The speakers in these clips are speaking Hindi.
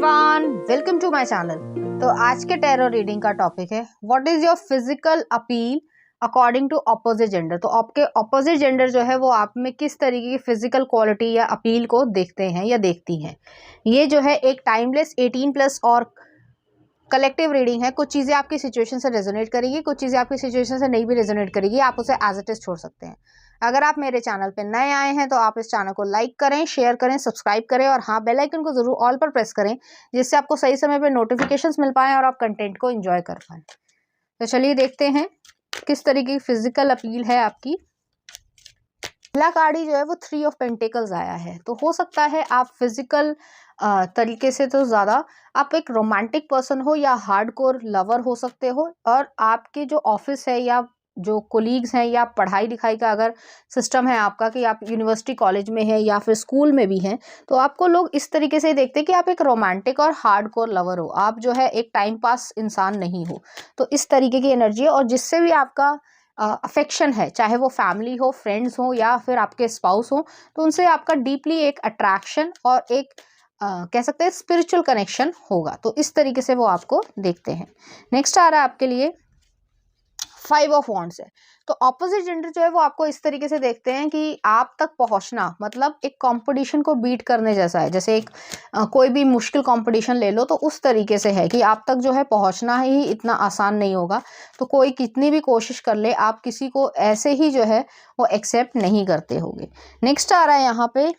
Everyone, welcome to my channel. तो आज के टैरो रीडिंग का टॉपिक है what is your physical appeal according to opposite gender. तो आपके ऑपोजिट जेंडर जो है वो आप में किस तरीके की फिजिकल क्वालिटी या अपील को देखते हैं या देखती हैं। ये जो है एक टाइमलेस 18+ और कलेक्टिव रीडिंग है। कुछ चीज़ें आपकी सिचुएशन से रेजोनेट करेगी, कुछ चीज़ें आपकी सिचुएशन से नहीं भी रेजोनेट करेगी। आप उसे एज इट इज छोड़ सकते हैं। अगर आप मेरे चैनल पे नए आए हैं तो आप इस चैनल को लाइक करें, शेयर करें, सब्सक्राइब करें और हाँ, बेल आइकन को जरूर ऑल पर प्रेस करें, जिससे आपको सही समय पे नोटिफिकेशंस मिल पाएं और आप कंटेंट को एंजॉय कर पाएं। तो चलिए देखते हैं किस तरीके की फिजिकल अपील है आपकी। पहला कार्ड ही जो है वो 3 ऑफ पेंटिकल्स आया है। तो हो सकता है आप फिजिकल तरीके से तो ज़्यादा आप एक रोमांटिक पर्सन हो या हार्डकोर लवर हो सकते हो, और आपके जो ऑफिस है या जो कोलीग्स हैं या पढ़ाई लिखाई का अगर सिस्टम है आपका कि आप यूनिवर्सिटी कॉलेज में है या फिर स्कूल में भी हैं, तो आपको लोग इस तरीके से देखते हैं कि आप एक रोमांटिक और हार्डकोर लवर हो। आप जो है एक टाइम पास इंसान नहीं हो। तो इस तरीके की एनर्जी है, और जिससे भी आपका अफेक्शन है, चाहे वो फैमिली हो, फ्रेंड्स हो या फिर आपके स्पाउस हो, तो उनसे आपका डीपली एक अट्रैक्शन और एक कह सकते हैं स्पिरिचुअल कनेक्शन होगा। तो इस तरीके से वो आपको देखते हैं। नेक्स्ट आ रहा है आपके लिए 5 ऑफ वॉन्ड्स है। तो ऑपोजिट जेंडर जो है वो आपको इस तरीके से देखते हैं कि आप तक पहुंचना मतलब एक कंपटीशन को बीट करने जैसा है। जैसे एक कोई भी मुश्किल कंपटीशन ले लो, तो उस तरीके से है कि आप तक जो है पहुंचना ही इतना आसान नहीं होगा। तो कोई कितनी भी कोशिश कर ले, आप किसी को ऐसे ही जो है वो एक्सेप्ट नहीं करते होगे। नेक्स्ट आ रहा है यहाँ पे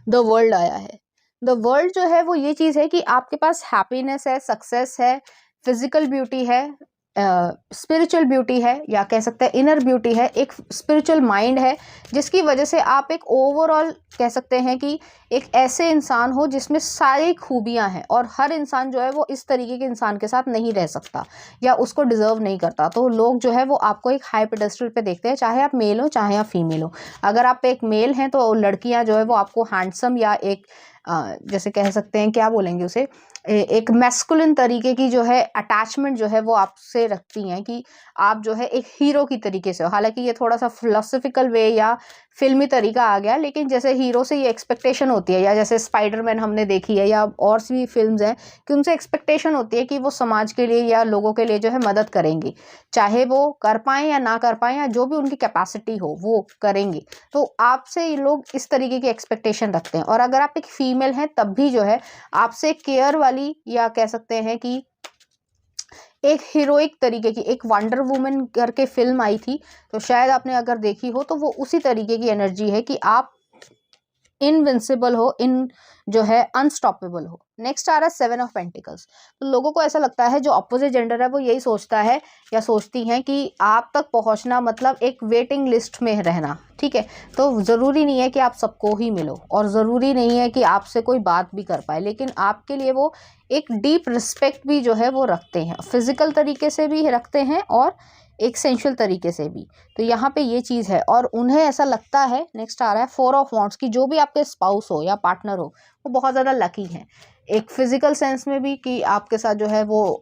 द वर्ल्ड आया है। द वर्ल्ड जो है वो ये चीज़ है कि आपके पास हैप्पीनेस है, सक्सेस है, फिजिकल ब्यूटी है, स्पिरिचुअल ब्यूटी है, या कह सकते हैं इनर ब्यूटी है, एक स्पिरिचुअल माइंड है, जिसकी वजह से आप एक ओवरऑल कह सकते हैं कि एक ऐसे इंसान हो जिसमें सारी खूबियां हैं। और हर इंसान जो है वो इस तरीके के इंसान के साथ नहीं रह सकता या उसको डिजर्व नहीं करता। तो लोग जो है वो आपको एक हाई पेडेस्टल पे देखते हैं, चाहे आप मेल हो चाहे आप फीमेल हो। अगर आप एक मेल हैं तो लड़कियां जो है वो आपको हैंडसम या एक जैसे कह सकते हैं, क्या बोलेंगे उसे, एक मैस्कुलिन तरीके की जो है अटैचमेंट जो है वो आपसे रखती हैं कि आप जो है एक हीरो की तरीके से हो। हालांकि ये थोड़ा सा फिलोसफिकल वे या फिल्मी तरीका आ गया, लेकिन जैसे हीरो से ये एक्सपेक्टेशन होती है, या जैसे स्पाइडरमैन हमने देखी है या और भी फिल्म्स हैं कि उनसे एक्सपेक्टेशन होती है कि वो समाज के लिए या लोगों के लिए जो है मदद करेंगे, चाहे वो कर पाएँ या ना कर पाएँ, या जो भी उनकी कैपेसिटी हो वो करेंगे। तो आपसे ये लोग इस तरीके की एक्सपेक्टेशन रखते हैं। और अगर आप एक फीमेल हैं तब भी जो है आपसे केयर वाली, या कह सकते हैं कि एक हीरोइक तरीके की, एक वंडर वुमन करके फिल्म आई थी, तो शायद आपने अगर देखी हो, तो वो उसी तरीके की एनर्जी है कि आप इनविंसिबल हो, इन जो है अनस्टॉपेबल हो। नेक्स्ट आ रहा है 7 ऑफ पेंटिकल्स। तो लोगों को ऐसा लगता है, जो अपोजिट जेंडर है वो यही सोचता है या सोचती हैं कि आप तक पहुंचना मतलब एक वेटिंग लिस्ट में रहना। ठीक है, तो ज़रूरी नहीं है कि आप सबको ही मिलो, और ज़रूरी नहीं है कि आपसे कोई बात भी कर पाए, लेकिन आपके लिए वो एक डीप रिस्पेक्ट भी जो है वो रखते हैं, फिजिकल तरीके से भी रखते हैं और एक सेंशुअल तरीके से भी। तो यहाँ पे ये चीज़ है, और उन्हें ऐसा लगता है। नेक्स्ट आ रहा है 4 ऑफ वॉन्ड्स की जो भी आपके स्पाउस हो या पार्टनर हो वो बहुत ज़्यादा लकी हैं, एक फिजिकल सेंस में भी कि आपके साथ जो है वो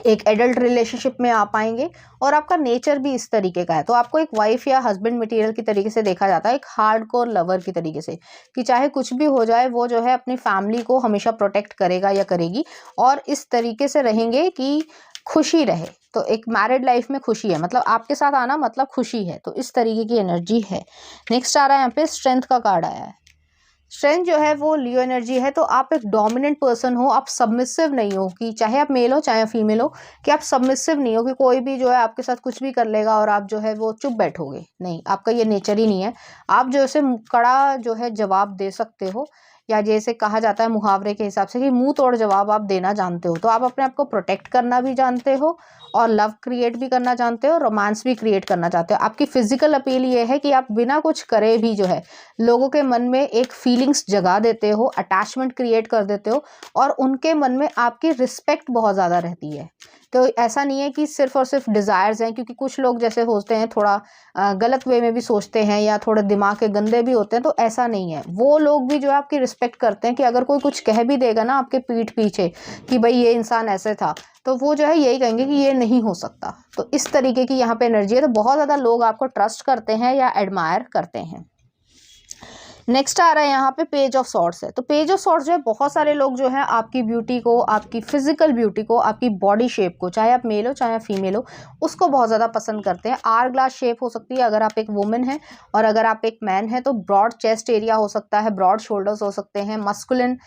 एक एडल्ट रिलेशनशिप में आ पाएंगे, और आपका नेचर भी इस तरीके का है। तो आपको एक वाइफ या हस्बैंड मटेरियल की तरीके से देखा जाता है, एक हार्डकोर लवर की तरीके से, कि चाहे कुछ भी हो जाए वो जो है अपनी फैमिली को हमेशा प्रोटेक्ट करेगा या करेगी, और इस तरीके से रहेंगे कि खुशी रहे। तो एक मैरिड लाइफ में खुशी है, मतलब आपके साथ आना मतलब खुशी है। तो इस तरीके की एनर्जी है। नेक्स्ट आ रहा है यहाँ पे स्ट्रेंथ का कार्ड आया है। स्ट्रेंथ जो है वो लियो एनर्जी है। तो आप एक डोमिनेंट पर्सन हो, आप सबमिसिव नहीं हो, कि चाहे आप मेल हो चाहे फीमेल हो, कि आप सबमिसिव नहीं हो कि कोई भी जो है आपके साथ कुछ भी कर लेगा और आप जो है वो चुप बैठोगे। नहीं, आपका ये नेचर ही नहीं है। आप जो है कड़ा जो है जवाब दे सकते हो, या जैसे कहा जाता है मुहावरे के हिसाब से कि मुंह तोड़ जवाब आप देना जानते हो। तो आप अपने आप को प्रोटेक्ट करना भी जानते हो, और लव क्रिएट भी करना जानते हो, रोमांस भी क्रिएट करना चाहते हो। आपकी फिजिकल अपील ये है कि आप बिना कुछ करे भी जो है लोगों के मन में एक फीलिंग्स जगा देते हो, अटैचमेंट क्रिएट कर देते हो, और उनके मन में आपकी रिस्पेक्ट बहुत ज़्यादा रहती है। तो ऐसा नहीं है कि सिर्फ और सिर्फ डिज़ायर्स हैं, क्योंकि कुछ लोग जैसे होते हैं थोड़ा गलत वे में भी सोचते हैं या थोड़े दिमाग के गंदे भी होते हैं। तो ऐसा नहीं है, वो लोग भी जो है आपकी रिस्पेक्ट करते हैं कि अगर कोई कुछ कह भी देगा ना आपके पीठ पीछे कि भाई ये इंसान ऐसे था, तो वो जो है यही कहेंगे कि ये नहीं हो सकता। तो इस तरीके की यहाँ पे एनर्जी है। तो बहुत ज़्यादा लोग आपको ट्रस्ट करते हैं या एडमायर करते हैं। नेक्स्ट आ रहा है यहाँ पे पेज ऑफ सॉर्ड्स है। तो पेज ऑफ सॉर्ड्स जो है, बहुत सारे लोग जो है आपकी ब्यूटी को, आपकी फिजिकल ब्यूटी को, आपकी बॉडी शेप को, चाहे आप मेल हो चाहे आप फीमेल हो, उसको बहुत ज़्यादा पसंद करते हैं। आर ग्लास शेप हो सकती है अगर आप एक वुमेन हैं, और अगर आप एक मैन हैं तो ब्रॉड चेस्ट एरिया हो सकता है, ब्रॉड शोल्डर्स हो सकते हैं, मस्कुलिन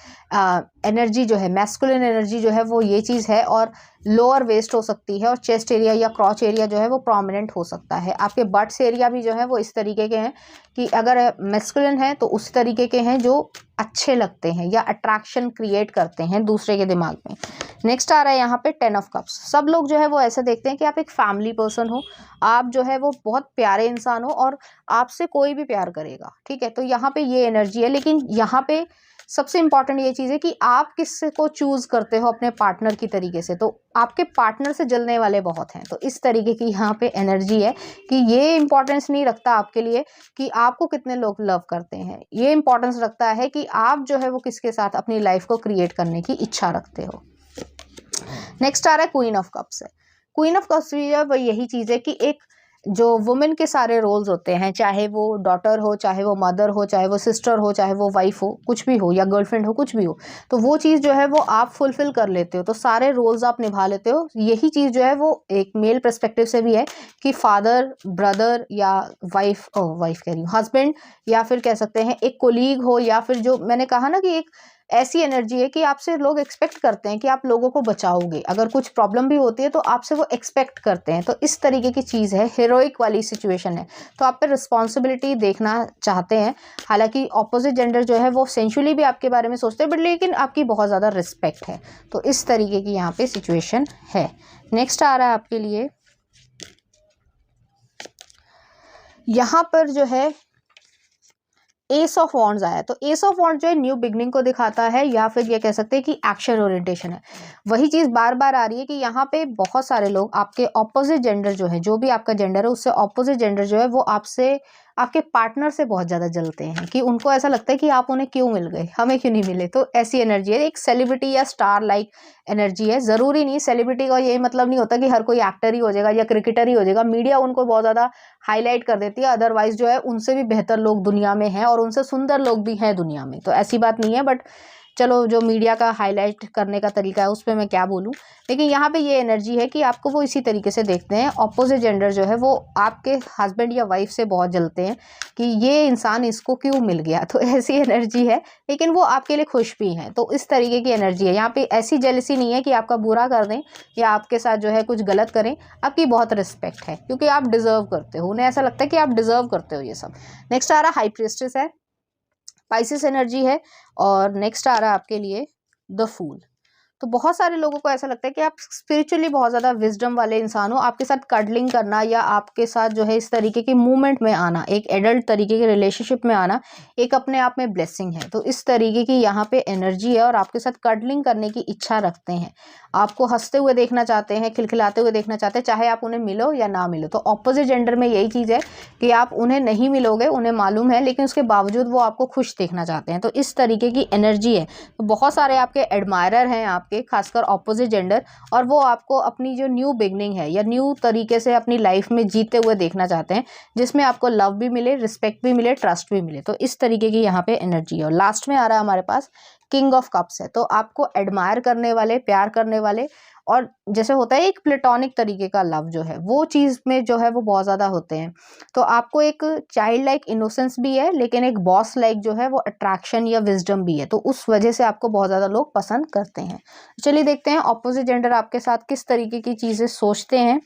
एनर्जी जो है, मैस्कुलिन एनर्जी जो है वो ये चीज़ है, और लोअर वेस्ट हो सकती है, और चेस्ट एरिया या क्रॉच एरिया जो है वो प्रोमिनेंट हो सकता है। आपके बट्स एरिया भी जो है वो इस तरीके के हैं कि अगर मैस्कुलिन है तो उस तरीके के हैं जो अच्छे लगते हैं या अट्रैक्शन क्रिएट करते हैं दूसरे के दिमाग में। नेक्स्ट आ रहा है यहाँ पे 10 ऑफ कप्स। सब लोग जो है वो ऐसे देखते हैं कि आप एक फैमिली पर्सन हो, आप जो है वो बहुत प्यारे इंसान हो और आपसे कोई भी प्यार करेगा, ठीक है। तो यहाँ पे ये एनर्जी है, लेकिन यहाँ पे सबसे इंपॉर्टेंट ये चीज़ है कि आप किसको चूज करते हो अपने पार्टनर की तरीके से। तो आपके पार्टनर से जलने वाले बहुत हैं, तो इस तरीके की यहाँ पे एनर्जी है कि ये इंपॉर्टेंस नहीं रखता आपके लिए कि आपको कितने लोग लव करते हैं, ये इंपॉर्टेंस रखता है कि आप जो है वो किसके साथ अपनी लाइफ को क्रिएट करने की इच्छा रखते हो। नेक्स्ट आ रहा है क्वीन ऑफ कप्स है। क्वीन ऑफ कप्स भी वो यही चीज़ है कि एक जो वुमेन के सारे रोल्स होते हैं, चाहे वो डॉटर हो, चाहे वो मदर हो, चाहे वो सिस्टर हो, चाहे वो वाइफ हो, कुछ भी हो, या गर्लफ्रेंड हो, कुछ भी हो, तो वो चीज़ जो है वो आप फुलफिल कर लेते हो, तो सारे रोल्स आप निभा लेते हो। यही चीज़ जो है वो एक मेल पर्सपेक्टिव से भी है कि फादर, ब्रदर या वाइफ कह रही हूँ, हस्बैंड, या फिर कह सकते हैं एक कोलीग हो, या फिर जो मैंने कहा ना कि एक ऐसी एनर्जी है कि आपसे लोग एक्सपेक्ट करते हैं कि आप लोगों को बचाओगे, अगर कुछ प्रॉब्लम भी होती है तो आपसे वो एक्सपेक्ट करते हैं। तो इस तरीके की चीज़ है, हीरोइक वाली सिचुएशन है, तो आप पे रिस्पॉन्सिबिलिटी देखना चाहते हैं। हालांकि ऑपोजिट जेंडर जो है वो सेंशुअली भी आपके बारे में सोचते हैं, बट लेकिन आपकी बहुत ज़्यादा रिस्पेक्ट है। तो इस तरीके की यहाँ पे सिचुएशन है। नेक्स्ट आ रहा है आपके लिए यहाँ पर जो है एस ऑफ वॉन्ड्स आया। तो एस ऑफ वॉन्ड्स जो है न्यू बिगनिंग को दिखाता है, या फिर ये कह सकते हैं कि एक्शन ओरिएंटेशन है। वही चीज़ बार बार आ रही है कि यहाँ पे बहुत सारे लोग आपके ऑपोजिट जेंडर जो है, जो भी आपका जेंडर है उससे ऑपोजिट जेंडर जो है वो आपसे, आपके पार्टनर से बहुत ज़्यादा जलते हैं, कि उनको ऐसा लगता है कि आप उन्हें क्यों मिल गए, हमें क्यों नहीं मिले। तो ऐसी एनर्जी है, एक सेलिब्रिटी या स्टार लाइक एनर्जी है। ज़रूरी नहीं सेलिब्रिटी का यही मतलब नहीं होता कि हर कोई एक्टर ही हो जाएगा या क्रिकेटर ही हो जाएगा। मीडिया उनको बहुत ज़्यादा हाईलाइट कर देती है, अदरवाइज जो है उनसे भी बेहतर लोग दुनिया में हैं और उनसे सुंदर लोग भी हैं दुनिया में। तो ऐसी बात नहीं है, बट चलो जो मीडिया का हाईलाइट करने का तरीका है उस पर मैं क्या बोलूँ। लेकिन यहाँ पे ये एनर्जी है कि आपको वो इसी तरीके से देखते हैं। ऑपोजिट जेंडर जो है वो आपके हस्बैंड या वाइफ से बहुत जलते हैं कि ये इंसान इसको क्यों मिल गया, तो ऐसी एनर्जी है, लेकिन वो आपके लिए खुश भी हैं। तो इस तरीके की एनर्जी है यहाँ पे। ऐसी जेलसी नहीं है कि आपका बुरा कर दें या आपके साथ जो है कुछ गलत करें, आपकी बहुत रिस्पेक्ट है क्योंकि आप डिजर्व करते हो, उन्हें ऐसा लगता है कि आप डिजर्व करते हो ये सब। नेक्स्ट आ रहा हाई प्रीस्टेस है, पाइसेस एनर्जी है। और नेक्स्ट आ रहा है आपके लिए द फूल। तो बहुत सारे लोगों को ऐसा लगता है कि आप स्पिरिचुअली बहुत ज़्यादा विजडम वाले इंसान हो, आपके साथ कडलिंग करना या आपके साथ जो है इस तरीके के मूवमेंट में आना, एक एडल्ट तरीके के रिलेशनशिप में आना, एक अपने आप में ब्लेसिंग है। तो इस तरीके की यहाँ पे एनर्जी है और आपके साथ कडलिंग करने की इच्छा रखते हैं, आपको हंसते हुए देखना चाहते हैं, खिलखिलाते हुए देखना चाहते हैं, चाहे आप उन्हें मिलो या ना मिलो। तो ऑपोजिट जेंडर में यही चीज़ है कि आप उन्हें नहीं मिलोगे, उन्हें मालूम है, लेकिन उसके बावजूद वो आपको खुश देखना चाहते हैं। तो इस तरीके की एनर्जी है। तो बहुत सारे आपके एडमायरर हैं आपके, खासकर ऑपोजिट जेंडर, और वो आपको अपनी जो न्यू बिगनिंग है या न्यू तरीके से अपनी लाइफ में जीते हुए देखना चाहते हैं, जिसमें आपको लव भी मिले, रिस्पेक्ट भी मिले, ट्रस्ट भी मिले। तो इस तरीके की यहाँ पे एनर्जी है। और लास्ट में आ रहा है हमारे पास किंग ऑफ कप्स है। तो आपको एडमायर करने वाले, प्यार करने वाले, और जैसे होता है एक प्लेटोनिक तरीके का लव जो है वो चीज़ में जो है वो बहुत ज़्यादा होते हैं। तो आपको एक चाइल्ड लाइक इनोसेंस भी है, लेकिन एक बॉस लाइक जो है वो अट्रैक्शन या विजडम भी है। तो उस वजह से आपको बहुत ज़्यादा लोग पसंद करते हैं। चलिए देखते हैं ऑपोजिट जेंडर आपके साथ किस तरीके की चीज़ें सोचते हैं।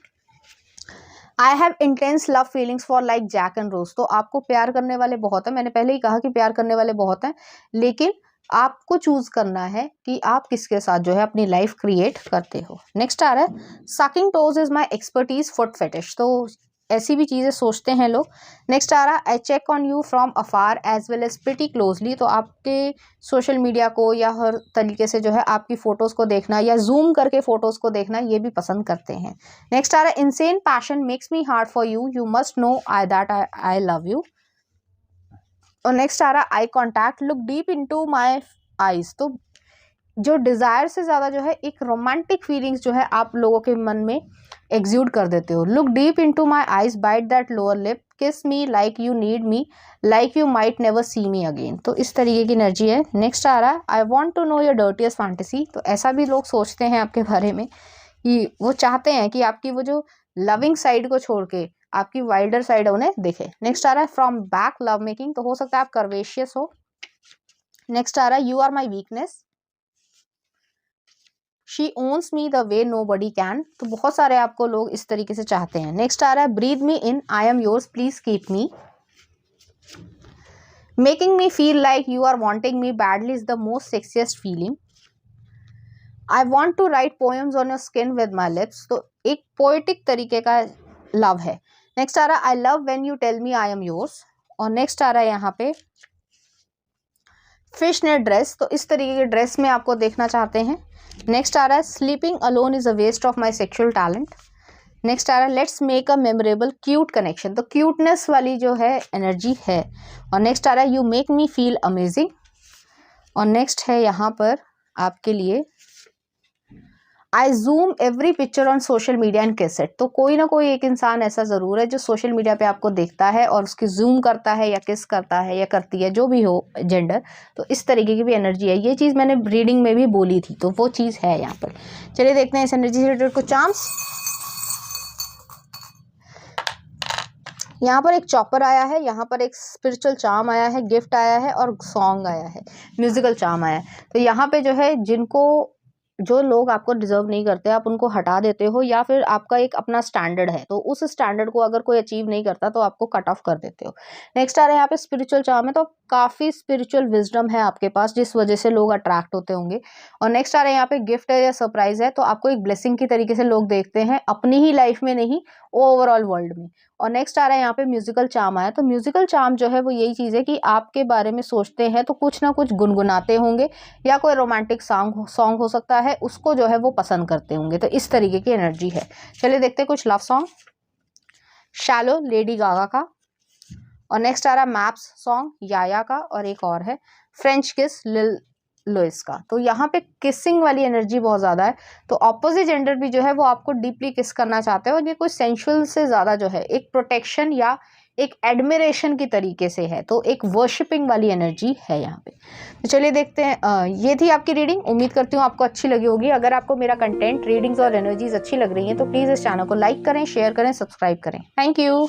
I have intense love feelings for like Jack and Rose. तो आपको प्यार करने वाले बहुत हैं, मैंने पहले ही कहा कि प्यार करने वाले बहुत हैं, लेकिन आपको चूज करना है कि आप किसके साथ जो है अपनी लाइफ क्रिएट करते हो। नेक्स्ट आ रहा है sucking toes is my expertise foot fetish. तो ऐसी भी चीज़ें सोचते हैं लोग। नेक्स्ट आ रहा है I check on you from afar as well as pretty closely. तो आपके सोशल मीडिया को या हर तरीके से जो है आपकी फ़ोटोज़ को देखना या जूम करके फ़ोटोज़ को देखना ये भी पसंद करते हैं। नेक्स्ट आ रहा है insane passion makes me hard for you, you must know I that I love you. और नेक्स्ट आ रहा है eye contact look deep into my eyes. तो जो डिज़ायर से ज़्यादा जो है एक रोमांटिक फीलिंग्स जो है आप लोगों के मन में एग्ज्यूड कर देते हो। Look deep into my eyes, bite that lower lip, kiss me like you need me, like you might never see me again. तो इस तरीके की एनर्जी है। नेक्स्ट आ रहा है I want to know your dirtiest fantasy. तो ऐसा भी लोग सोचते हैं आपके बारे में कि वो चाहते हैं कि आपकी वो जो लविंग साइड को छोड़ के आपकी वाइल्डर साइड उन्हें दिखे। नेक्स्ट आ रहा है फ्रॉम बैक लव मेकिंग। तो हो सकता है आप कर्वेशियस हो। नेक्स्ट आ रहा है you are my weakness, she owns me the way nobody can. तो बहुत सारे आपको लोग इस तरीके से चाहते हैं। नेक्स्ट आ रहा है breathe me in, I am yours, please keep me, making me feel like you are wanting me badly is the most sexiest feeling, I want to write poems on your skin with my lips. तो एक पोएटिक तरीके का लव है। नेक्स्ट आ रहा है I love when you tell me I am yours. और नेक्स्ट आ रहा है यहाँ पे फिश नेट ड्रेस। तो इस तरीके के ड्रेस में आपको देखना चाहते हैं। नेक्स्ट आ रहा है sleeping alone is a waste of my sexual talent. Next आ रहा है let's make a memorable cute connection. तो क्यूटनेस वाली जो है एनर्जी है। और नेक्स्ट आ रहा है you make me feel amazing. और नेक्स्ट है यहाँ पर आपके लिए आई zoom every picture on social media and किस इट। तो कोई ना कोई एक इंसान ऐसा ज़रूर है जो सोशल मीडिया पे आपको देखता है और उसकी जूम करता है या किस करता है या करती है, जो भी हो जेंडर। तो इस तरीके की भी एनर्जी है। ये चीज़ मैंने रीडिंग में भी बोली थी, तो वो चीज़ है यहाँ पर। चलिए देखते हैं इस एनर्जी से रिलेटेड कुछ चार्म्स। यहाँ पर एक चॉपर आया है, यहाँ पर एक स्पिरिचुअल चार्म आया है, गिफ्ट आया है और सॉन्ग आया है, म्यूजिकल चार्म आया है। तो यहाँ पे जो है जो लोग आपको डिजर्व नहीं करते आप उनको हटा देते हो, या फिर आपका एक अपना स्टैंडर्ड है तो उस स्टैंडर्ड को अगर कोई अचीव नहीं करता तो आपको कट ऑफ कर देते हो। नेक्स्ट आ रहा है यहाँ पे स्पिरिचुअल चार्म है। तो काफ़ी स्पिरिचुअल विजडम है आपके पास जिस वजह से लोग अट्रैक्ट होते होंगे। और नेक्स्ट आ रहा है यहाँ पे गिफ्ट है या सरप्राइज है। तो आपको एक ब्लेसिंग की तरीके से लोग देखते हैं, अपनी ही लाइफ में नहीं, ओवरऑल वर्ल्ड में। और नेक्स्ट आ रहा है यहाँ पे म्यूजिकल चार्म आया। तो म्यूजिकल चार्म जो है वो यही चीज़ है कि आपके बारे में सोचते हैं तो कुछ ना कुछ गुनगुनाते होंगे, या कोई रोमांटिक सॉन्ग हो सकता है, उसको जो है वो पसंद करते होंगे। तो इस तरीके की एनर्जी है। चलिए देखते हैं कुछ love song. Shallow Lady Gaga का। और नेक्स्ट आ रहा है मैप्स सॉन्ग याया का। और एक और है फ्रेंच किस लिल लुइस का। तो यहाँ पे किसिंग वाली एनर्जी बहुत ज़्यादा है। तो ऑपोजिट जेंडर भी जो है वो आपको डीपली किस करना चाहते हैं, और ये कोई सेंशुअल से ज़्यादा जो है एक प्रोटेक्शन या एक एडमिरेशन की तरीके से है। तो एक वर्शिपिंग वाली एनर्जी है यहाँ पे। तो चलिए देखते हैं। ये थी आपकी रीडिंग। उम्मीद करती हूँ आपको अच्छी लगी होगी। अगर आपको मेरा कंटेंट, रीडिंग्स और एनर्जीज अच्छी लग रही हैं तो प्लीज़ इस चैनल को लाइक करें, शेयर करें, सब्सक्राइब करें। Thank you.